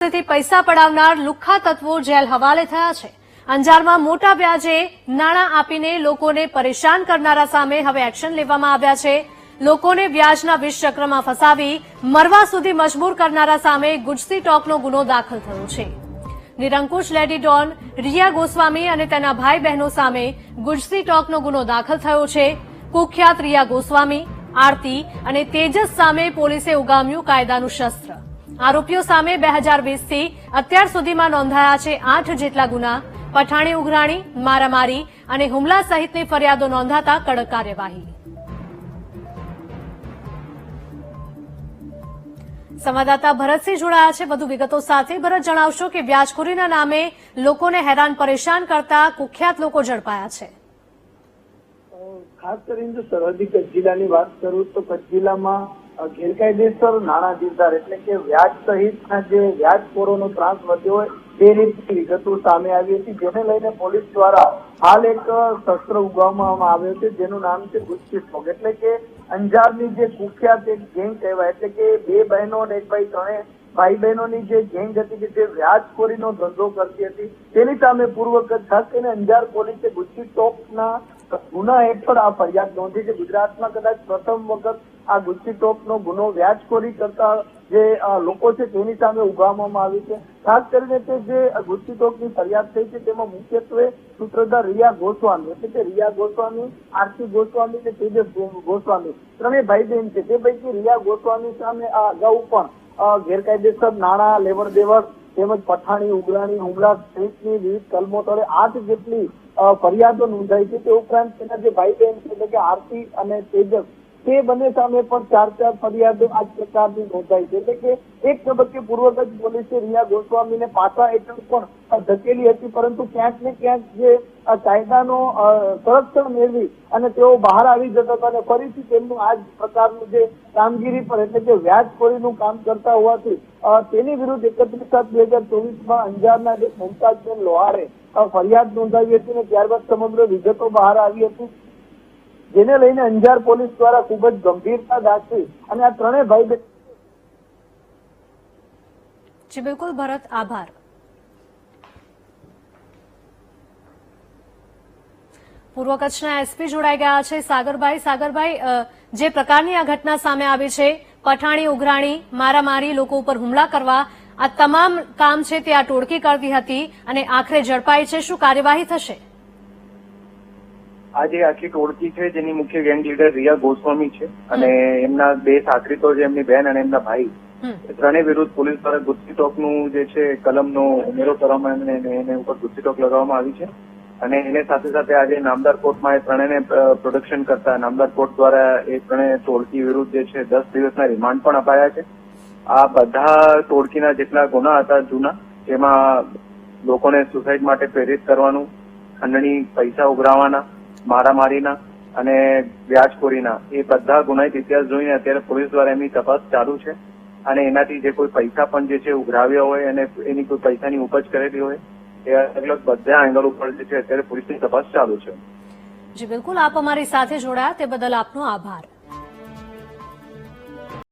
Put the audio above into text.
થી પૈસા પડાવનાર લુખ્ખા તત્વો જેલ હવાલે થયા છે। અંજારમાં મોટા વ્યાજે નાણાં આપીને લોકોને પરેશાન કરનારા સામે હવે એક્શન લેવામાં આવ્યા છે। લોકોને વ્યાજના વિષ ચક્રમાં ફસાવી મરવા સુધી મજબૂર કરનારા સામે ગુજસી ટોકનો ગુનો દાખલ થયો છે। નિરંકુશ લેડી ડોન રિયા ગોસ્વામી અને તેના ભાઈ બહેનો સામે ગુજસી ટોકનો ગુનો દાખલ થયો છે। કુખ્યાત રિયા ગોસ્વામી, આરતી અને તેજસ સામે પોલીસે ઉગામ્યું કાયદાનું શસ્ત્ર। આરોપીઓ સામે 2020 થી અત્યાર સુધીમાં નોંધાયા છે 8 જેટલા ગુના। પઠાણી ઉઘરાણી, મારામારી અને હુમલા સહિતની ફરિયાદો નોંધાતા કડક કાર્યવાહી। સંવાદદાતા ભરતસિંહ જોડાયા છે વધુ વિગતો સાથે। ભરત, જણાવશો કે વ્યાજખોરીના નામે લોકોને હેરાન પરેશાન કરતા કુખ્યાત લોકો ઝડપાયા છે। ખાસ કરીને જો સરહદી કચ્છ જિલ્લાની વાત કરું તો કચ્છ જિલ્લામાં ગેરકાયદેસર નાણાં દીધાર એટલે કે વ્યાજ સહિતના જે વ્યાજખોરોનો ત્રાસ વધ્યો હોય તે રીતની વિગતો સામે આવી હતી, જેને લઈને પોલીસ દ્વારા હાલ એક શસ્ત્ર ઉગામવામાં આવ્યો છે જેનું નામ છે ગુજસી ટોક। એટલે કે અંજારની જે કુખ્યાત એક ગેંગ કહેવાય, એટલે કે 2 બહેનો અને 1 ભાઈ, 3 ભાઈ બહેનોની જે ગેંગ હતી કે જે વ્યાજખોરીનો ધંધો કરતી હતી, તેની સામે પૂર્વ ખાસ કરીને અંજાર પોલીસે ગુજસી ટોકના ગુના હેઠળ આ ફરિયાદ નોંધી છે। ગુજરાતમાં કદાચ પ્રથમ વખત આ ગુજસી ટોકનો ગુનો વ્યાજખોરી કરતા જે લોકો છે તેની સામે ઉગામવામાં આવી છે। ખાસ કરીને તે જે ગુજસી ટોકની ફરિયાદ થઈ છે તેમાં મુખ્યત્વે સૂત્રધાર રિયા ગોસ્વામી એટલે કે રિયા ગોસ્વામી, આરતી ગોસ્વામી અને તેજસ ગોસ્વામી ત્રણેય ભાઈ બહેન છે। તે પૈકી રિયા ગોસ્વામી સામે આ અગાઉ પણ ગેરકાયદેસર નાણાં લેવડ દેવડ તેમજ પઠાણી ઉઘરાણી હુમલા સહિતની વિવિધ કલમો તળે 8 જેટલી ફરિયાદો નોંધાઈ છે। તે ઉપરાંત તેના જે ભાઈ બહેન છે એટલે કે આરતી અને તેજસ તે બંને સામે પણ 4 ફરિયાદો આ પ્રકારની નોંધાઈ છે। એટલે કે એક તબક્કે પૂર્વ કચ્છ પોલીસે રિયા ગોસ્વામીને પાછા હેઠળ પણ ધકેલી હતી, પરંતુ ક્યાંક ને ક્યાંક જે કાયદાનો સંરક્ષણ મેળવી અને તેઓ બહાર આવી જતા હતા અને ફરીથી તેમનું આ જ પ્રકારનું જે કામગીરી પર એટલે કે વ્યાજખોરીનું કામ કરતા હોવાથી તેની વિરુદ્ધ 31/7/2024 અંજારના જે મુમતાજબેન લોહારે ફરિયાદ નોંધાવી હતી અને ત્યારબાદ સમગ્ર વિગતો બહાર આવી હતી, જેને લઈને અંજાર પોલીસ દ્વારા ખૂબ જ ગંભીરતા દાખવી અને આ ત્રણેય ભાઈ બહેન। જી બિલકુલ ભરત, આભાર। પૂર્વ કચ્છના એસપી જોડાઈ ગયા છે સાગરભાઈ। સાગરભાઈ, જે પ્રકારની આ ઘટના સામે આવી છે, પઠાણી ઉઘરાણી, મારામારી, લોકો ઉપર હુમલા કરવા, આ તમામ કામ છે તે આ ટોળકી કરતી હતી અને આખરે ઝડપાઈ છે। શું કાર્યવાહી થશે? આ જે આખી ટોળકી છે જેની મુખ્ય ગેંગ લીડર રિયા ગોસ્વામી છે અને એમના 2 સાગરીતો છે, એમની બહેન અને એમના ભાઈ, ત્રણેય વિરુદ્ધ પોલીસ દ્વારા ગુજસી ટોકનું જે છે કલમનો ઉમેરો કરવામાં એને ઉપર ગુજસી ટોક લગાવવામાં આવી છે અને એને સાથે સાથે આજે નામદાર કોર્ટમાં એ ત્રણેયને પ્રોડક્શન કરતા નામદાર કોર્ટ દ્વારા એ ત્રણેય ટોળકી વિરુદ્ધ જે છે 10 દિવસના રિમાન્ડ પણ અપાયા છે। આ બધા ટોળકીના જેટલા ગુના હતા જૂના, જેમાં લોકોને સુસાઇડ માટે પ્રેરિત કરવાનું, ખંડણી પૈસા ઉઘરાવવાના, મારામારીના અને વ્યાજખોરીના, એ બધા ગુનાહિત ઇતિહાસ જોઈને અત્યારે પોલીસ દ્વારા એમની તપાસ ચાલુ છે અને એનાથી જે કોઈ પૈસા પણ જે છે ઉઘરાવ્યા હોય અને એની કોઈ પૈસાની ઉપજ કરેલી હોય એ અલગ અલગ બધા એંગલ ઉપર જે છે અત્યારે પોલીસની તપાસ ચાલુ છે। જી બિલકુલ, આપ અમારી સાથે જોડાયા તે બદલ આપનો આભાર।